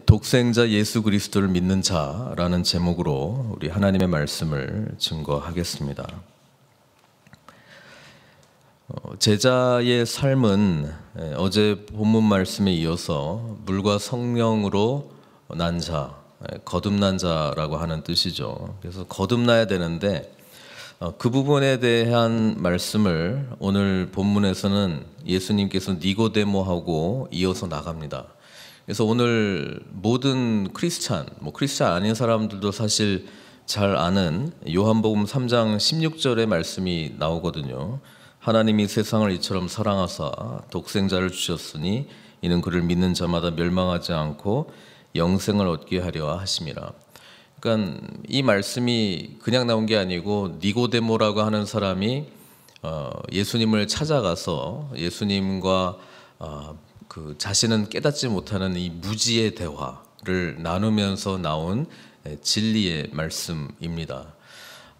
독생자 예수 그리스도를 믿는 자라는 제목으로 우리 하나님의 말씀을 증거하겠습니다. 제자의 삶은 어제 본문 말씀에 이어서 물과 성령으로 난 자, 거듭난 자라고 하는 뜻이죠. 그래서 거듭나야 되는데 그 부분에 대한 말씀을 오늘 본문에서는 예수님께서 니고데모하고 이어서 나갑니다. 그래서 오늘 모든 크리스찬 아닌 사람들도 사실 잘 아는 요한복음 3장 16절의 말씀이 나오거든요. 하나님이 세상을 이처럼 사랑하사 독생자를 주셨으니 이는 그를 믿는 자마다 멸망하지 않고 영생을 얻게 하려 하심이라. 그러니까 이 말씀이 그냥 나온 게 아니고 니고데모라고 하는 사람이 예수님을 찾아가서 예수님과 그 자신은 깨닫지 못하는 이 무지의 대화를 나누면서 나온 진리의 말씀입니다.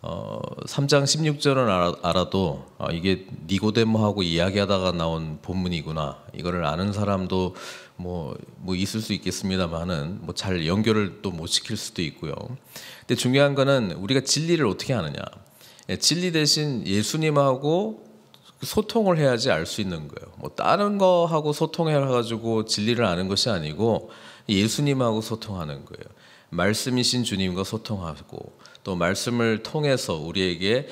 3장 16절은 알아도 이게 니고데모하고 이야기하다가 나온 본문이구나, 이거를 아는 사람도 뭐 있을 수 있겠습니다만은 잘 연결을 또 못 시킬 수도 있고요. 근데 중요한 거는 우리가 진리를 어떻게 아느냐. 진리 대신 예수님하고 소통을 해야지 알 수 있는 거예요. 다른 거하고 소통해가지고 진리를 아는 것이 아니고 예수님하고 소통하는 거예요. 말씀이신 주님과 소통하고 또 말씀을 통해서 우리에게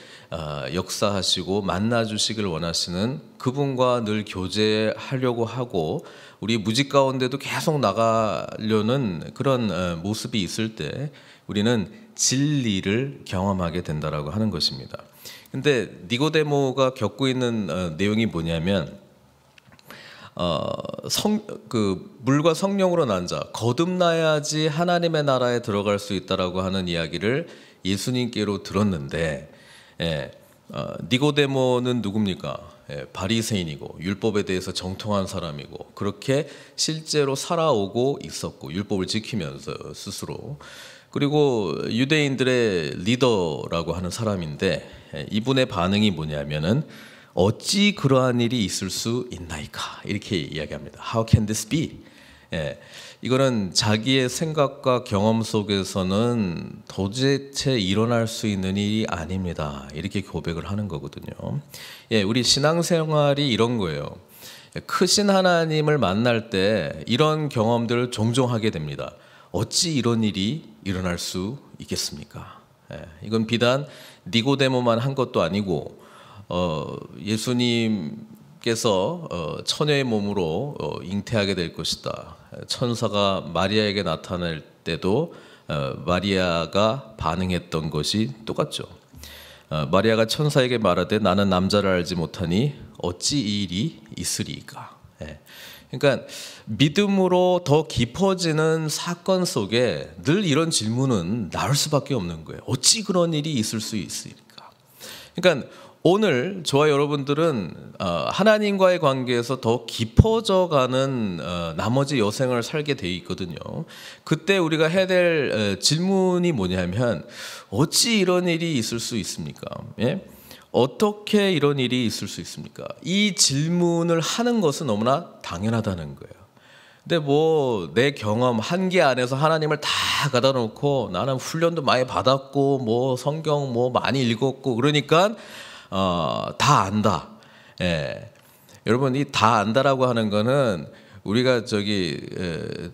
역사하시고 만나주시길 원하시는 그분과 늘 교제하려고 하고 우리 무지 가운데도 계속 나가려는 그런 모습이 있을 때 우리는 진리를 경험하게 된다라고 하는 것입니다. 근데 니고데모가 겪고 있는 내용이 뭐냐면 물과 성령으로 난 자, 거듭나야지 하나님의 나라에 들어갈 수 있다라고 하는 이야기를 예수님께로 들었는데, 니고데모는 누굽니까? 바리새인이고 율법에 대해서 정통한 사람이고 그렇게 실제로 살아오고 있었고 율법을 지키면서 스스로, 그리고 유대인들의 리더라고 하는 사람인데 이분의 반응이 뭐냐면은 어찌 그러한 일이 있을 수 있나이까, 이렇게 이야기합니다. How can this be? 이거는 자기의 생각과 경험 속에서는 도대체 일어날 수 있는 일이 아닙니다, 이렇게 고백을 하는 거거든요. 우리 신앙생활이 이런 거예요. 크신 하나님을 만날 때 이런 경험들을 종종 하게 됩니다. 어찌 이런 일이 일어날 수 있겠습니까? 이건 비단 니고데모만 한 것도 아니고 예수님께서 처녀의 몸으로 잉태하게 될 것이다, 천사가 마리아에게 나타날 때도 마리아가 반응했던 것이 똑같죠. 마리아가 천사에게 말하되 나는 남자를 알지 못하니 어찌 이 일이 있으리까. 그러니까 믿음으로 더 깊어지는 사건 속에 늘 이런 질문은 나올 수밖에 없는 거예요. 어찌 그런 일이 있을 수 있을까? 그러니까 오늘 저와 여러분들은 하나님과의 관계에서 더 깊어져가는 나머지 여생을 살게 돼 있거든요. 그때 우리가 해야 될 질문이 뭐냐면 어찌 이런 일이 있을 수 있습니까? 어떻게 이런 일이 있을 수 있습니까? 이 질문을 하는 것은 너무나 당연하다는 거예요. 근데 내 경험 한계 안에서 하나님을 다 갖다 놓고 나는 훈련도 많이 받았고 성경 많이 읽었고 그러니까 다 안다. 여러분, 이 다 안다라고 하는 거는 우리가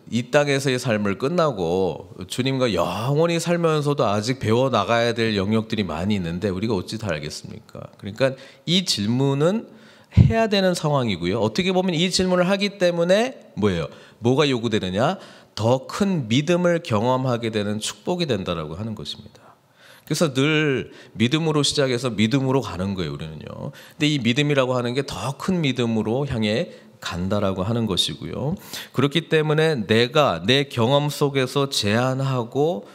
이 땅에서의 삶을 끝나고 주님과 영원히 살면서도 아직 배워 나가야 될 영역들이 많이 있는데 우리가 어찌 다 알겠습니까? 그러니까 이 질문은 해야 되는 상황이고요. 어떻게 보면 이 질문을 하기 때문에 뭐가 요구되느냐? 더 큰 믿음을 경험하게 되는 축복이 된다라고 하는 것입니다. 그래서 늘 믿음으로 시작해서 믿음으로 가는 거예요, 우리는요. 근데 이 믿음이라고 하는 게 더 큰 믿음으로 향해 간다라고 하는 것이고요. 그렇기 때문에 내가 내 경험 속에서 제안하고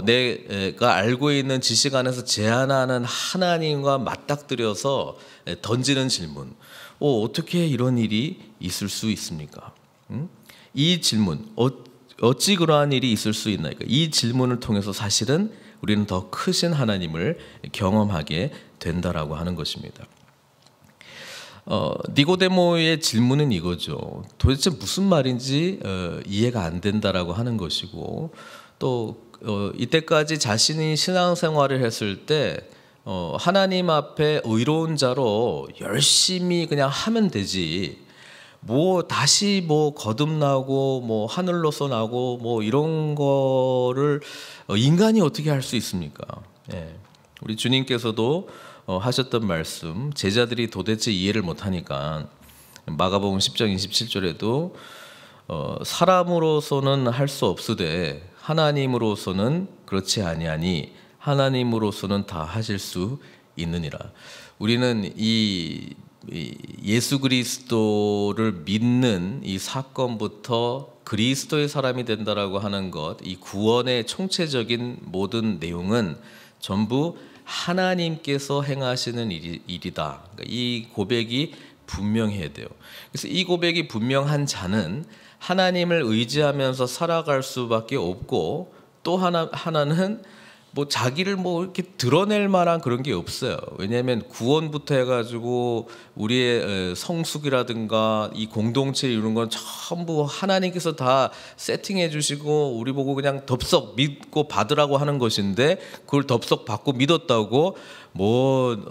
내가 알고 있는 지식 안에서 제안하는 하나님과 맞닥뜨려서 던지는 질문. 어떻게 이런 일이 있을 수 있습니까? 이 질문, 어찌 그러한 일이 있을 수 있나이까? 이 질문을 통해서 사실은 우리는 더 크신 하나님을 경험하게 된다라고 하는 것입니다. 니고데모의 질문은 이거죠. 도대체 무슨 말인지 이해가 안 된다라고 하는 것이고, 또 이때까지 자신이 신앙생활을 했을 때 하나님 앞에 의로운 자로 열심히 그냥 하면 되지, 뭐 다시 뭐 거듭나고 뭐 하늘로서 나고 뭐 이런 거를 인간이 어떻게 할 수 있습니까? 예. 우리 주님께서도 하셨던 말씀, 제자들이 도대체 이해를 못하니까 마가복음 10장 27절에도 사람으로서는 할 수 없으되 하나님으로서는 그렇지 아니하니 하나님으로서는 다 하실 수 있느니라. 우리는 이 예수 그리스도를 믿는 이 사건부터 그리스도의 사람이 된다라고 하는 것, 이 구원의 총체적인 모든 내용은 전부 하나님께서 행하시는 일이다. 그러니까 이 고백이 분명해야 돼요. 그래서 이 고백이 분명한 자는 하나님을 의지하면서 살아갈 수밖에 없고, 또 하나는 뭐 자기를 뭐 이렇게 드러낼 만한 그런 게 없어요. 왜냐하면 구원부터 해가지고 우리의 성숙이라든가 이 공동체 이런 건 전부 하나님께서 다 세팅해 주시고 우리 보고 그냥 덥석 믿고 받으라고 하는 것인데, 그걸 덥석 받고 믿었다고 뭐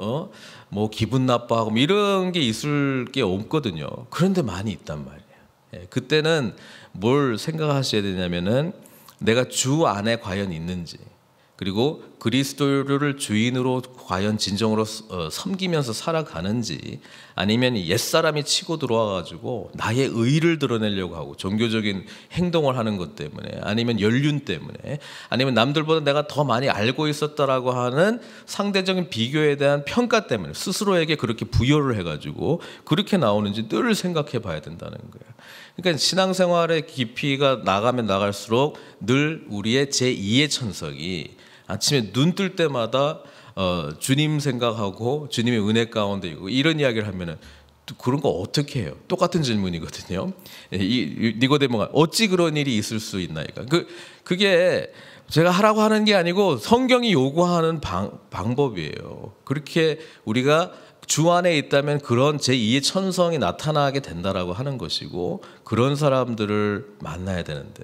기분 나빠하고 이런 게 있을 게 없거든요. 그런데 많이 있단 말이에요. 그때는 뭘 생각하셔야 되냐면은 내가 주 안에 과연 있는지, 그리고 그리스도를 주인으로 과연 진정으로 섬기면서 살아가는지, 아니면 옛사람이 치고 들어와가지고 나의 의를 드러내려고 하고 종교적인 행동을 하는 것 때문에, 아니면 연륜 때문에, 아니면 남들보다 내가 더 많이 알고 있었다라고 하는 상대적인 비교에 대한 평가 때문에 스스로에게 그렇게 부여를 해가지고 그렇게 나오는지 늘 생각해 봐야 된다는 거예요. 그러니까 신앙생활의 깊이가 나가면 나갈수록 늘 우리의 제2의 천석이 아침에 눈 뜰 때마다 주님 생각하고 주님의 은혜 가운데 있고, 이런 이야기를 하면은 그런 거 어떻게 해요? 똑같은 질문이거든요. 이 니고데모가 어찌 그런 일이 있을 수 있나이까? 그게 제가 하라고 하는 게 아니고 성경이 요구하는 방법이에요. 그렇게 우리가 주 안에 있다면 그런 제2의 천성이 나타나게 된다라고 하는 것이고, 그런 사람들을 만나야 되는데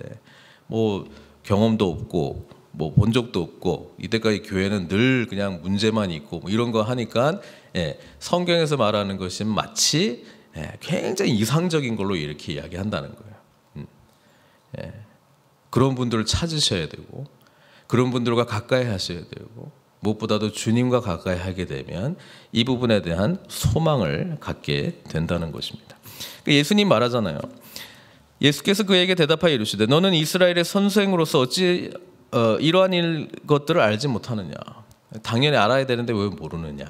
뭐 경험도 없고 뭐 본 적도 없고 이때까지 교회는 늘 그냥 문제만 있고 뭐 이런 거 하니까 성경에서 말하는 것이 마치 굉장히 이상적인 걸로 이렇게 이야기한다는 거예요. 그런 분들을 찾으셔야 되고, 그런 분들과 가까이 하셔야 되고, 무엇보다도 주님과 가까이 하게 되면 이 부분에 대한 소망을 갖게 된다는 것입니다. 예수님 말하잖아요. 예수께서 그에게 대답하여 이르시되 너는 이스라엘의 선생으로서 어찌 이러한 것들을 알지 못하느냐. 당연히 알아야 되는데 왜 모르느냐.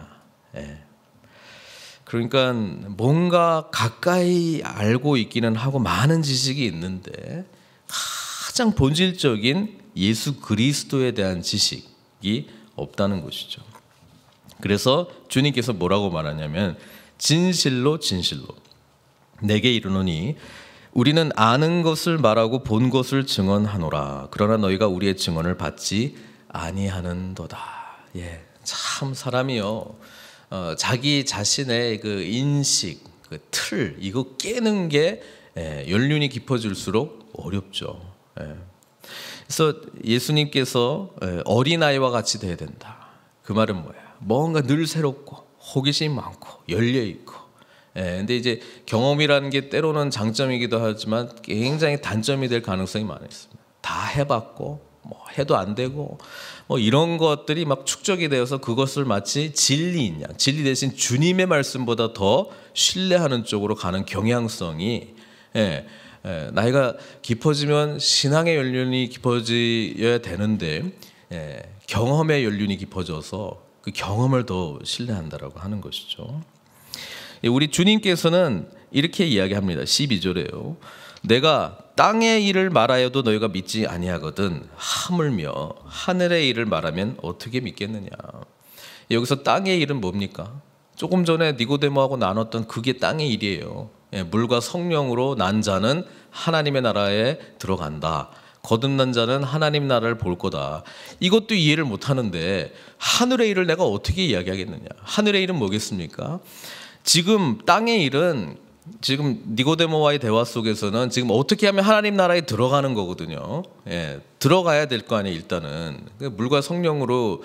그러니까 뭔가 가까이 알고 있기는 하고 많은 지식이 있는데 가장 본질적인 예수 그리스도에 대한 지식이 없다는 것이죠. 그래서 주님께서 뭐라고 말하냐면 진실로 진실로 내게 이르노니 우리는 아는 것을 말하고 본 것을 증언하노라. 그러나 너희가 우리의 증언을 받지 아니하는도다. 참 사람이요, 자기 자신의 그 인식, 그 틀, 이거 깨는 게 연륜이 깊어질수록 어렵죠. 그래서 예수님께서 어린아이와 같이 돼야 된다. 그 말은 뭐야? 뭔가 늘 새롭고 호기심이 많고 열려있고. 근데 이제 경험이라는 게 때로는 장점이기도 하지만 굉장히 단점이 될 가능성이 많이 있습니다. 다 해봤고 뭐 해도 안 되고 뭐 이런 것들이 막 축적이 되어서 그것을 마치 진리인 양, 진리 대신 주님의 말씀보다 더 신뢰하는 쪽으로 가는 경향성이, 나이가 깊어지면 신앙의 연륜이 깊어져야 되는데 경험의 연륜이 깊어져서 그 경험을 더 신뢰한다라고 하는 것이죠. 우리 주님께서는 이렇게 이야기합니다. 12절에요. 내가 땅의 일을 말하여도 너희가 믿지 아니하거든 하물며 하늘의 일을 말하면 어떻게 믿겠느냐. 여기서 땅의 일은 뭡니까? 조금 전에 니고데모하고 나눴던 그게 땅의 일이에요. 물과 성령으로 난 자는 하나님의 나라에 들어간다. 거듭난 자는 하나님 나라를 볼 거다. 이것도 이해를 못하는데 하늘의 일을 내가 어떻게 이야기하겠느냐. 하늘의 일은 뭐겠습니까? 지금 땅의 일은 지금 니고데모와의 대화 속에서는 지금 어떻게 하면 하나님 나라에 들어가는 거거든요. 예, 들어가야 될 거 아니에요. 일단은 물과 성령으로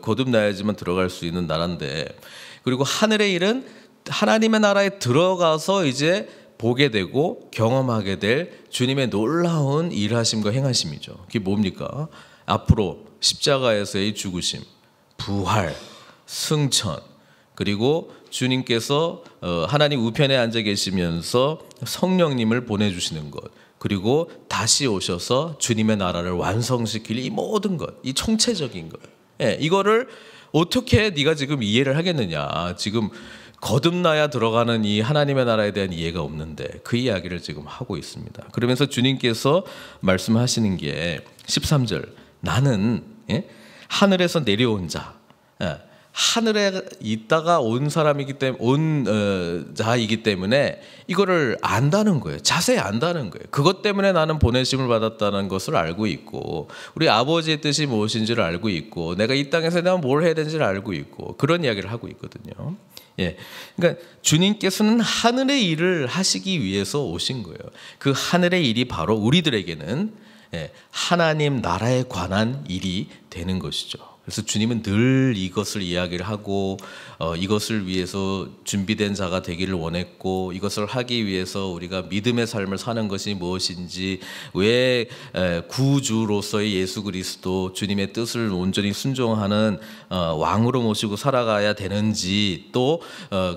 거듭나야지만 들어갈 수 있는 나라인데, 그리고 하늘의 일은 하나님의 나라에 들어가서 이제 보게 되고 경험하게 될 주님의 놀라운 일하심과 행하심이죠. 그게 뭡니까? 앞으로 십자가에서의 죽으심, 부활, 승천, 그리고 주님께서 하나님 우편에 앉아 계시면서 성령님을 보내주시는 것, 그리고 다시 오셔서 주님의 나라를 완성시킬 이 모든 것, 이 총체적인 것, 예, 이거를 어떻게 네가 지금 이해를 하겠느냐. 지금 거듭나야 들어가는 이 하나님의 나라에 대한 이해가 없는데 그 이야기를 지금 하고 있습니다. 그러면서 주님께서 말씀하시는 게 13절, 나는, 예? 하늘에서 내려온 자, 예, 하늘에 있다가 온 사람이기 때문에 자이기 때문에 이거를 안다는 거예요. 자세히 안다는 거예요. 그것 때문에 나는 보내심을 받았다는 것을 알고 있고, 우리 아버지의 뜻이 무엇인지를 알고 있고, 내가 이 땅에서 내가 뭘 해야 되는지를 알고 있고, 그런 이야기를 하고 있거든요. 예, 그러니까 주님께서는 하늘의 일을 하시기 위해서 오신 거예요. 그 하늘의 일이 바로 우리들에게는, 예, 하나님 나라에 관한 일이 되는 것이죠. 그래서 주님은 늘 이것을 이야기를 하고 이것을 위해서 준비된 자가 되기를 원했고, 이것을 하기 위해서 우리가 믿음의 삶을 사는 것이 무엇인지, 왜 구주로서의 예수 그리스도 주님의 뜻을 온전히 순종하는 왕으로 모시고 살아가야 되는지, 또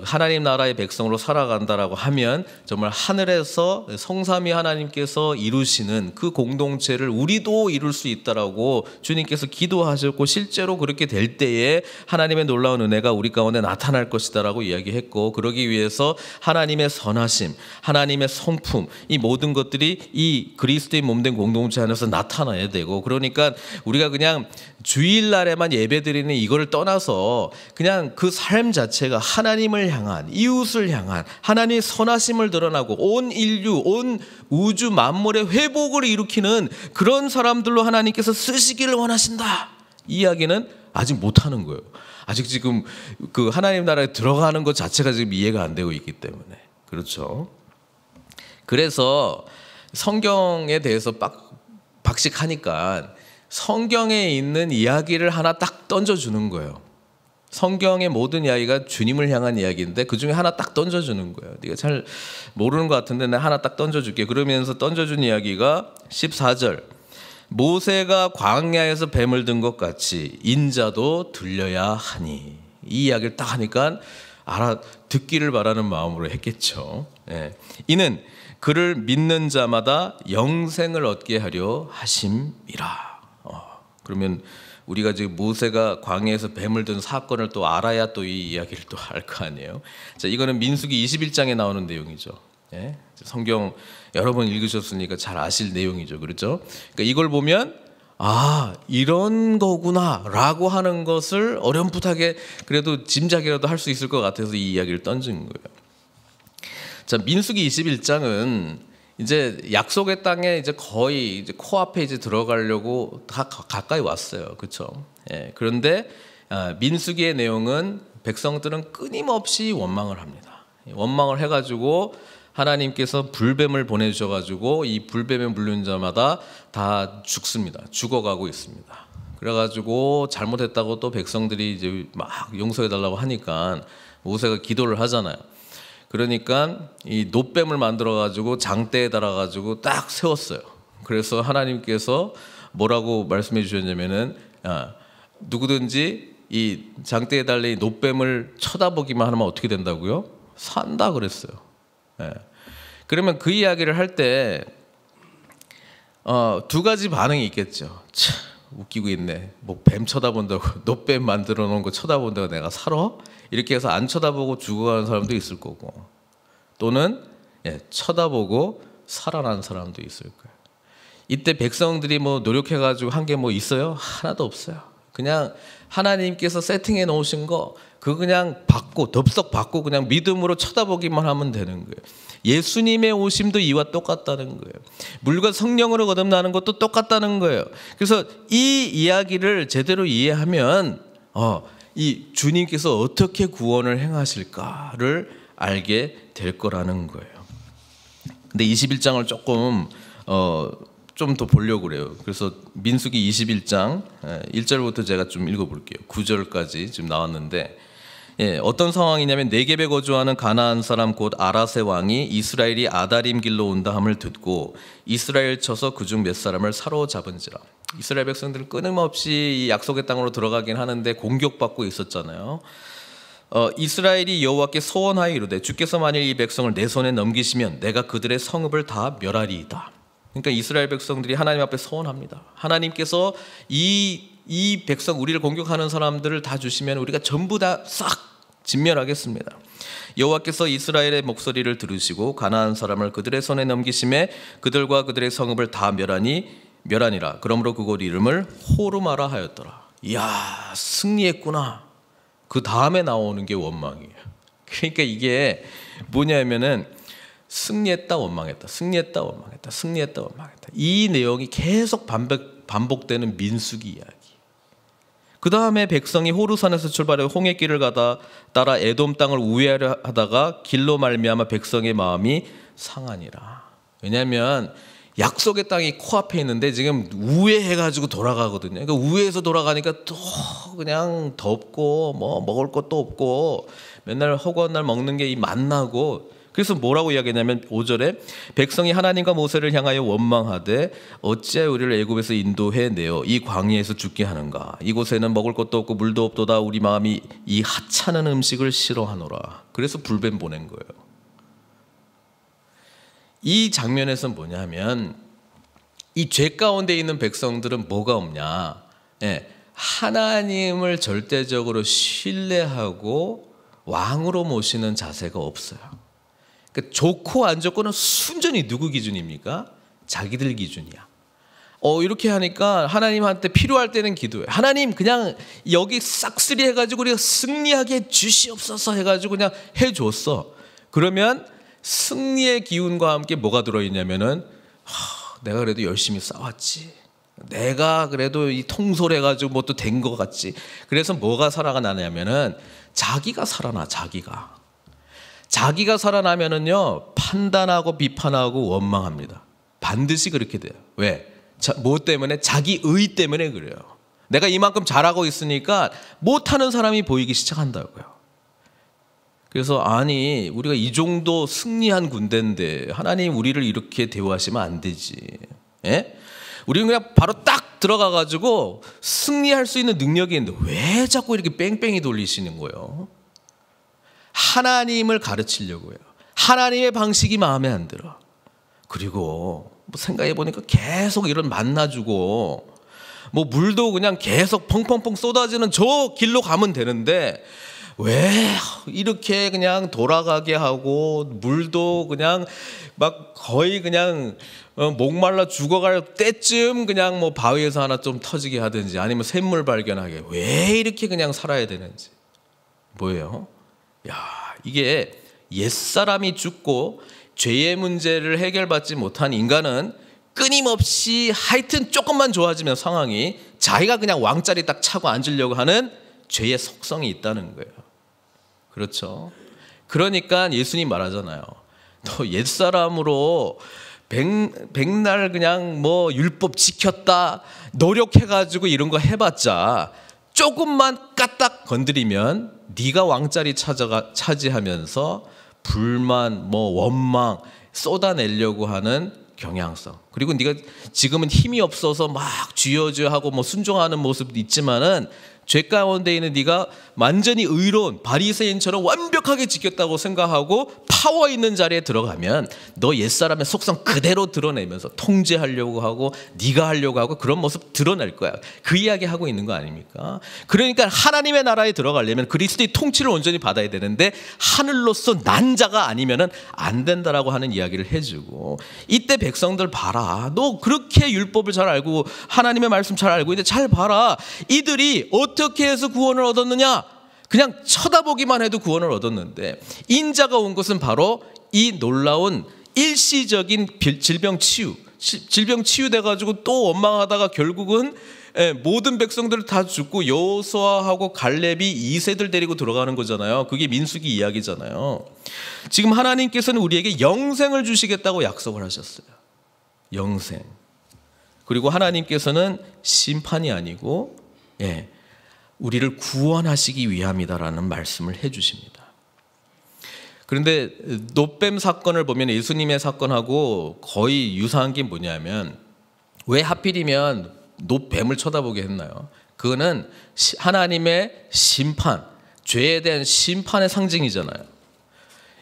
하나님 나라의 백성으로 살아간다라고 하면 정말 하늘에서 성삼위 하나님께서 이루시는 그 공동체를 우리도 이룰 수 있다라고 주님께서 기도하셨고, 실제로 그렇게 될 때에 하나님의 놀라운 은혜가 우리 가운데 나타날 것이다라고 이야기했고, 그러기 위해서 하나님의 선하심, 하나님의 성품, 이 모든 것들이 이 그리스도의 몸된 공동체 안에서 나타나야 되고, 그러니까 우리가 그냥 주일날에만 예배드리는 이거를 떠나서 그냥 그 삶 자체가 하나님을 향한, 이웃을 향한 하나님의 선하심을 드러나고 온 인류, 온 우주 만물의 회복을 일으키는 그런 사람들로 하나님께서 쓰시기를 원하신다. 이 이야기는 아직 못하는 거예요. 아직 지금 그 하나님 나라에 들어가는 것 자체가 지금 이해가 안 되고 있기 때문에. 그렇죠. 그래서 성경에 대해서 박식하니까 성경에 있는 이야기를 하나 딱 던져주는 거예요. 성경의 모든 이야기가 주님을 향한 이야기인데 그 중에 하나 딱 던져주는 거예요. 네가 잘 모르는 것 같은데 내가 하나 딱 던져줄게. 그러면서 던져준 이야기가 14절, 모세가 광야에서 뱀을 든 것 같이 인자도 들려야 하니. 이 이야기를 딱 하니까 듣기를 바라는 마음으로 했겠죠. 예. 이는 그를 믿는 자마다 영생을 얻게 하려 하심이라. 그러면 우리가 지금 모세가 광야에서 뱀을 든 사건을 또 알아야 또 이 이야기를 또 알 거 아니에요. 자, 이거는 민수기 21장에 나오는 내용이죠. 예? 성경 여러 번 읽으셨으니까 잘 아실 내용이죠. 그렇죠? 그러니까 이걸 보면 이런 거구나라고 하는 것을 어렴풋하게 그래도 짐작이라도 할 수 있을 것 같아서 이 이야기를 던진 거예요. 자, 민수기 21장은 이제 약속의 땅에 이제 거의 이제 코앞에 이제 들어가려고 다 가까이 왔어요. 그렇죠? 예, 그런데 민수기의 내용은 백성들은 끊임없이 원망을 합니다. 원망을 해가지고 하나님께서 불뱀을 보내주셔가지고 이 불뱀에 물린 자마다 다 죽습니다. 죽어가고 있습니다. 그래가지고 잘못했다고 또 백성들이 이제 막 용서해달라고 하니까 모세가 기도를 하잖아요. 그러니까 이 놋뱀을 만들어가지고 장대에 달아가지고 딱 세웠어요. 그래서 하나님께서 뭐라고 말씀해 주셨냐면은 누구든지 이 장대에 달린 놋뱀을 쳐다보기만 하면 어떻게 된다고요? 산다 그랬어요. 예. 그러면 그 이야기를 할 때 두 가지 반응이 있겠죠. 참 웃기고 있네. 뭐 뱀 쳐다본다고 놋뱀 만들어 놓은 거 쳐다본다고 내가 살아? 이렇게 해서 안 쳐다보고 죽어가는 사람도 있을 거고, 또는 쳐다보고 살아난 사람도 있을 거예요. 이때 백성들이 뭐 노력해가지고 한 게 뭐 있어요? 하나도 없어요. 그냥 하나님께서 세팅해 놓으신 거 그거 그냥 받고 덥석 받고 그냥 믿음으로 쳐다보기만 하면 되는 거예요. 예수님의 오심도 이와 똑같다는 거예요. 물과 성령으로 거듭나는 것도 똑같다는 거예요. 그래서 이 이야기를 제대로 이해하면 이 주님께서 어떻게 구원을 행하실까를 알게 될 거라는 거예요. 근데 21장을 조금 좀 더 보려고 그래요. 그래서 민수기 21장 1절부터 제가 좀 읽어볼게요. 9절까지 지금 나왔는데, 어떤 상황이냐면 네겝에 거주하는 가나안 사람 곧 아라세 왕이 이스라엘이 아다림 길로 온다 함을 듣고 이스라엘 쳐서 그중 몇 사람을 사로잡은지라. 이스라엘 백성들은 끊임없이 이 약속의 땅으로 들어가긴 하는데 공격받고 있었잖아요. 이스라엘이 여호와께 소원하여 이르되 주께서 만일 이 백성을 내 손에 넘기시면 내가 그들의 성읍을 다 멸하리이다. 그러니까 이스라엘 백성들이 하나님 앞에 소원합니다. 하나님께서 이 백성, 우리를 공격하는 사람들을 다 주시면 우리가 전부 다 싹 진멸하겠습니다. 여호와께서 이스라엘의 목소리를 들으시고 가나안 사람을 그들의 손에 넘기심에 그들과 그들의 성읍을 다 멸하니라. 그러므로 그곳 이름을 호르마라 하였더라. 이야, 승리했구나. 그 다음에 나오는 게 원망이에요. 그러니까 이게 뭐냐면은 승리했다 원망했다, 승리했다 원망했다, 승리했다 원망했다. 이 내용이 계속 반복되는 민수기 이야기. 그 다음에 백성이 호르산에서 출발해 홍해길을 가다 따라 에돔 땅을 우회하려 하다가 길로 말미암아 백성의 마음이 상하니라. 왜냐하면 약속의 땅이 코앞에 있는데 지금 우회해가지고 돌아가거든요. 그러니까 우회해서 돌아가니까 또 그냥 덥고 뭐 먹을 것도 없고 맨날 허구한 날 먹는 게 이 만나고. 그래서 뭐라고 이야기했냐면 5절에 백성이 하나님과 모세를 향하여 원망하되 어찌하여 우리를 애굽에서 인도해내어 이 광야에서 죽게 하는가. 이곳에는 먹을 것도 없고 물도 없도다. 우리 마음이 이 하찮은 음식을 싫어하노라. 그래서 불뱀 보낸 거예요. 이 장면에서는 뭐냐면 이 죄 가운데 있는 백성들은 뭐가 없냐, 하나님을 절대적으로 신뢰하고 왕으로 모시는 자세가 없어요. 그러니까 좋고 안 좋고는 순전히 누구 기준입니까? 자기들 기준이야. 이렇게 하니까 하나님한테 필요할 때는 기도해. 하나님 그냥 여기 싹쓸이 해가지고 우리가 승리하게 주시옵소서 해가지고 그냥 해줬어. 그러면 승리의 기운과 함께 뭐가 들어있냐면은 내가 그래도 열심히 싸웠지. 내가 그래도 이 통솔해가지고 뭐 또 된 것 같지. 그래서 뭐가 살아나냐면은 자기가 살아나. 자기가 살아나면은요 판단하고 비판하고 원망합니다. 반드시 그렇게 돼요. 왜? 뭐 때문에? 자기 의 때문에 그래요. 내가 이만큼 잘하고 있으니까 못하는 사람이 보이기 시작한다고요. 그래서 아니 우리가 이 정도 승리한 군대인데 하나님 우리를 이렇게 대우하시면 안 되지. 우리는 그냥 바로 딱 들어가가지고 승리할 수 있는 능력이 있는데 왜 자꾸 이렇게 뺑뺑이 돌리시는 거예요? 하나님을 가르치려고 해요. 하나님의 방식이 마음에 안 들어. 그리고 뭐 생각해 보니까 계속 이런 만나주고 뭐 물도 그냥 계속 펑펑펑 쏟아지는 저 길로 가면 되는데 왜 이렇게 그냥 돌아가게 하고 물도 그냥 막 거의 그냥 목말라 죽어갈 때쯤 그냥 뭐 바위에서 하나 좀 터지게 하든지 아니면 샘물 발견하게 왜 이렇게 그냥 살아야 되는지. 뭐예요? 이게 옛사람이 죽고 죄의 문제를 해결받지 못한 인간은 끊임없이 하여튼 조금만 좋아지면 상황이 자기가 그냥 왕자리 딱 차고 앉으려고 하는 죄의 속성이 있다는 거예요. 그렇죠? 그러니까 예수님 말하잖아요. 너 옛사람으로 백날 그냥 뭐 율법 지켰다 노력해가지고 이런 거 해봤자 조금만 까딱 건드리면 네가 왕자리 차지하면서 불만, 뭐 원망 쏟아내려고 하는 경향성. 그리고 네가 지금은 힘이 없어서 막 쥐어쥐어하고 뭐 순종하는 모습도 있지만은 죄 가운데 있는 네가 완전히 의로운 바리새인처럼 완벽하게 지켰다고 생각하고 파워 있는 자리에 들어가면 너 옛사람의 속성 그대로 드러내면서 통제하려고 하고 네가 하려고 하고 그런 모습 드러낼 거야. 그 이야기 하고 있는 거 아닙니까? 그러니까 하나님의 나라에 들어가려면 그리스도의 통치를 온전히 받아야 되는데 하늘로서 난 자가 아니면은 안 된다라고 하는 이야기를 해주고, 이때 백성들 봐라. 너 그렇게 율법을 잘 알고 하나님의 말씀 잘 알고 있는데 잘 봐라. 이들이 어떻게 해서 구원을 얻었느냐? 그냥 쳐다보기만 해도 구원을 얻었는데 인자가 온 것은 바로 이 놀라운 일시적인 질병 치유, 질병 치유돼가지고 또 원망하다가 결국은 모든 백성들을 다 죽고 여호수아하고 갈렙이 2세들 데리고 들어가는 거잖아요. 그게 민수기 이야기잖아요. 지금 하나님께서는 우리에게 영생을 주시겠다고 약속을 하셨어요. 영생. 그리고 하나님께서는 심판이 아니고 우리를 구원하시기 위함이다라는 말씀을 해주십니다. 그런데 놋뱀 사건을 보면 예수님의 사건하고 거의 유사한 게 뭐냐면, 왜 하필이면 놋뱀을 쳐다보게 했나요? 그거는 하나님의 심판, 죄에 대한 심판의 상징이잖아요.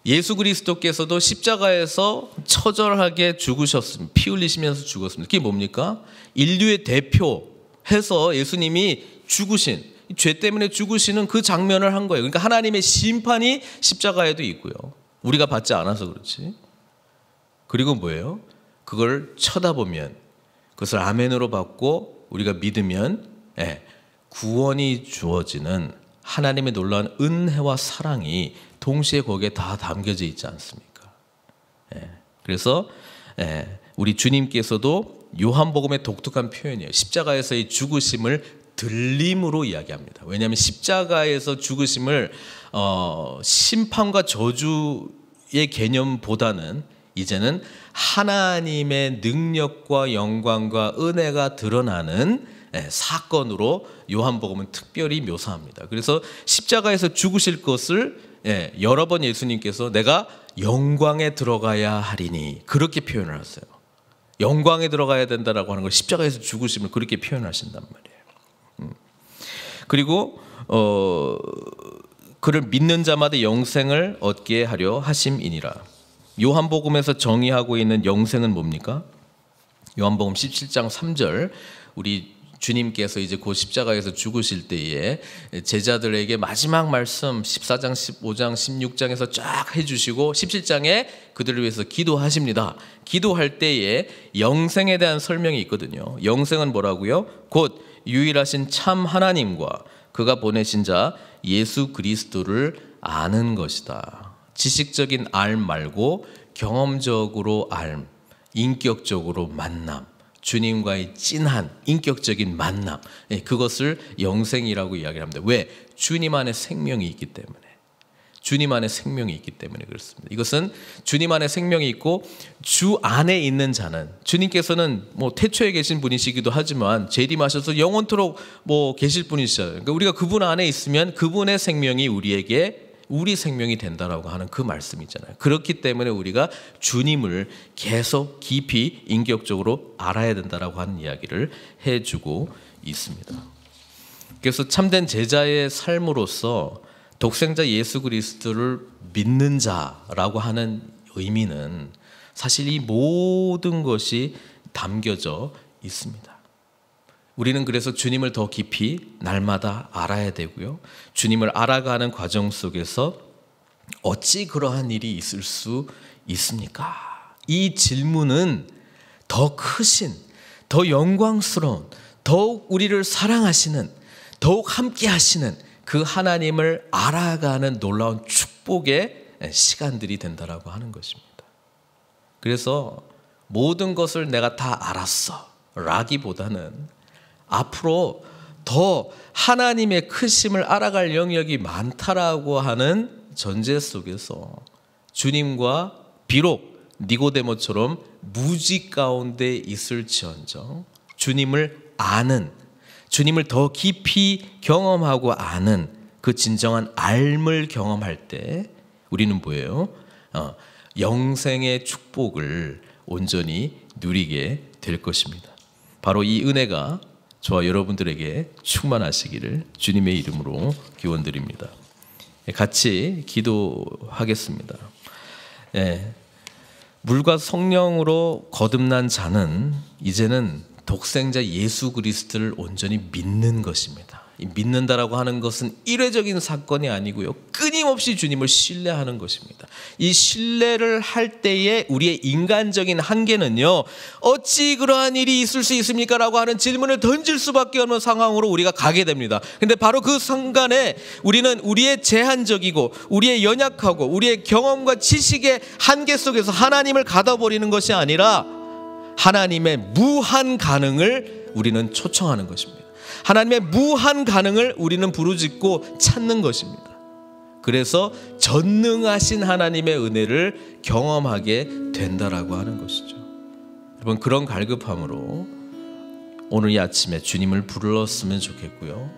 예수 그리스도께서도 십자가에서 처절하게 죽으셨습니다. 피 흘리시면서 죽었습니다. 그게 뭡니까? 인류의 대표해서 예수님이 죽으신, 죄 때문에 죽으시는 그 장면을 한 거예요. 그러니까 하나님의 심판이 십자가에도 있고요. 우리가 받지 않아서 그렇지. 그리고 뭐예요? 그걸 쳐다보면, 그것을 아멘으로 받고 우리가 믿으면 구원이 주어지는 하나님의 놀라운 은혜와 사랑이 동시에 거기에 다 담겨져 있지 않습니까? 그래서 우리 주님께서도 요한복음의 독특한 표현이에요. 십자가에서의 죽으심을 들림으로 이야기합니다. 왜냐하면 십자가에서 죽으심을 심판과 저주의 개념보다는 이제는 하나님의 능력과 영광과 은혜가 드러나는 사건으로 요한복음은 특별히 묘사합니다. 그래서 십자가에서 죽으실 것을 여러 번 예수님께서 내가 영광에 들어가야 하리니 그렇게 표현을 하세요. 영광에 들어가야 된다라고 하는 걸 십자가에서 죽으심을 그렇게 표현하신단 말이에요. 그리고 그를 믿는 자마다 영생을 얻게 하려 하심이니라. 요한복음에서 정의하고 있는 영생은 뭡니까? 요한복음 17장 3절, 우리 주님께서 이제 그 십자가에서 죽으실 때에 제자들에게 마지막 말씀 14장, 15장, 16장에서 쫙 해주시고 17장에 그들을 위해서 기도하십니다. 기도할 때에 영생에 대한 설명이 있거든요. 영생은 뭐라고요? 곧 유일하신 참 하나님과 그가 보내신 자 예수 그리스도를 아는 것이다. 지식적인 알 말고 경험적으로 알, 인격적으로 만남, 주님과의 진한 인격적인 만남, 그것을 영생이라고 이야기합니다. 왜? 주님 안에 생명이 있기 때문에. 주님 안에 생명이 있기 때문에 그렇습니다. 이것은 주님 안에 생명이 있고 주 안에 있는 자는, 주님께서는 뭐 태초에 계신 분이시기도 하지만 재림하셔서 영원토록 뭐 계실 분이시잖아요. 그러니까 우리가 그분 안에 있으면 그분의 생명이 우리에게 우리 생명이 된다라고 하는 그 말씀이잖아요. 그렇기 때문에 우리가 주님을 계속 깊이 인격적으로 알아야 된다라고 하는 이야기를 해주고 있습니다. 그래서 참된 제자의 삶으로서 독생자 예수 그리스도를 믿는 자라고 하는 의미는 사실 이 모든 것이 담겨져 있습니다. 우리는 그래서 주님을 더 깊이 날마다 알아야 되고요. 주님을 알아가는 과정 속에서 어찌 그러한 일이 있을 수 있습니까? 이 질문은 더 크신, 더 영광스러운, 더욱 우리를 사랑하시는, 더욱 함께 하시는 그 하나님을 알아가는 놀라운 축복의 시간들이 된다라고 하는 것입니다. 그래서 모든 것을 내가 다 알았어 라기보다는 앞으로 더 하나님의 크심을 알아갈 영역이 많다라고 하는 전제 속에서 주님과 비록 니고데모처럼 무지 가운데 있을지언정 주님을 아는, 주님을 더 깊이 경험하고 아는 그 진정한 알을 경험할 때 우리는 뭐예요? 영생의 축복을 온전히 누리게 될 것입니다. 바로 이 은혜가 저와 여러분들에게 충만하시기를 주님의 이름으로 기원드립니다. 같이 기도하겠습니다. 물과 성령으로 거듭난 자는 이제는 독생자 예수 그리스도를 온전히 믿는 것입니다. 이 믿는다라고 하는 것은 일회적인 사건이 아니고요, 끊임없이 주님을 신뢰하는 것입니다. 이 신뢰를 할 때에 우리의 인간적인 한계는요, 어찌 그러한 일이 있을 수 있습니까? 라고 하는 질문을 던질 수밖에 없는 상황으로 우리가 가게 됩니다. 근데 바로 그 순간에 우리는 우리의 제한적이고 우리의 연약하고 우리의 경험과 지식의 한계 속에서 하나님을 가둬버리는 것이 아니라 하나님의 무한 가능을 우리는 초청하는 것입니다. 하나님의 무한 가능을 우리는 부르짖고 찾는 것입니다. 그래서 전능하신 하나님의 은혜를 경험하게 된다라고 하는 것이죠. 여러분, 그런 갈급함으로 오늘 이 아침에 주님을 불렀으면 좋겠고요.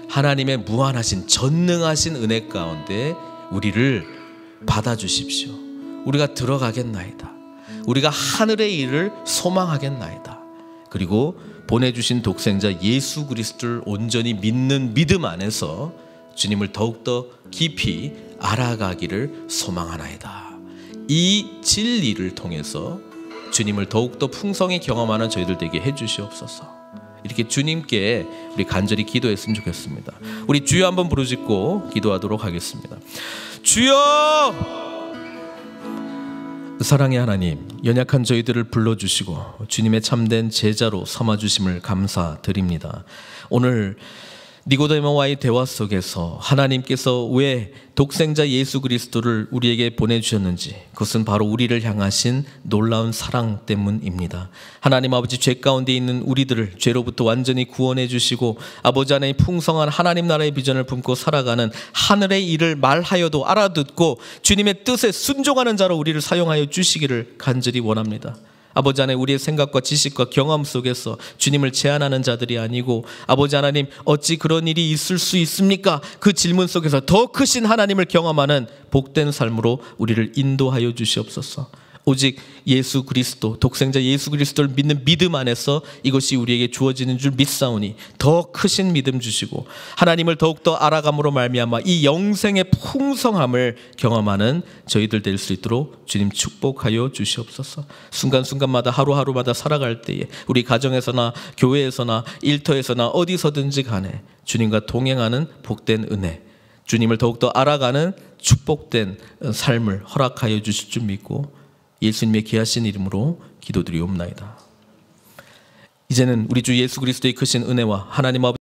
하나님의 무한하신 전능하신 은혜 가운데 우리를 받아주십시오. 우리가 들어가겠나이다. 우리가 하늘의 일을 소망하겠나이다. 그리고 보내주신 독생자 예수 그리스도를 온전히 믿는 믿음 안에서 주님을 더욱더 깊이 알아가기를 소망하나이다. 이 진리를 통해서 주님을 더욱더 풍성히 경험하는 저희들 되게 해주시옵소서. 이렇게 주님께 우리 간절히 기도했으면 좋겠습니다. 우리 주여 한번 부르짖고 기도하도록 하겠습니다. 주여! 사랑의 하나님, 연약한 저희들을 불러주시고 주님의 참된 제자로 삼아주심을 감사드립니다. 오늘 니고데모와의 대화 속에서 하나님께서 왜 독생자 예수 그리스도를 우리에게 보내주셨는지, 그것은 바로 우리를 향하신 놀라운 사랑 때문입니다. 하나님 아버지, 죄 가운데 있는 우리들을 죄로부터 완전히 구원해 주시고 아버지 하나님 풍성한 하나님 나라의 비전을 품고 살아가는 하늘의 일을 말하여도 알아듣고 주님의 뜻에 순종하는 자로 우리를 사용하여 주시기를 간절히 원합니다. 아버지 하나님, 우리의 생각과 지식과 경험 속에서 주님을 제한하는 자들이 아니고, 아버지 하나님, 어찌 그런 일이 있을 수 있습니까? 그 질문 속에서 더 크신 하나님을 경험하는 복된 삶으로 우리를 인도하여 주시옵소서. 오직 예수 그리스도, 독생자 예수 그리스도를 믿는 믿음 안에서 이것이 우리에게 주어지는 줄 믿사오니 더 크신 믿음 주시고 하나님을 더욱더 알아감으로 말미암아 이 영생의 풍성함을 경험하는 저희들 될 수 있도록 주님 축복하여 주시옵소서. 순간순간마다 하루하루마다 살아갈 때에 우리 가정에서나 교회에서나 일터에서나 어디서든지 간에 주님과 동행하는 복된 은혜, 주님을 더욱더 알아가는 축복된 삶을 허락하여 주실 줄 믿고 예수님의 귀하신 이름으로 기도드리옵나이다. 이제는 우리 주 예수 그리스도의 크신 은혜와 하나님 아버지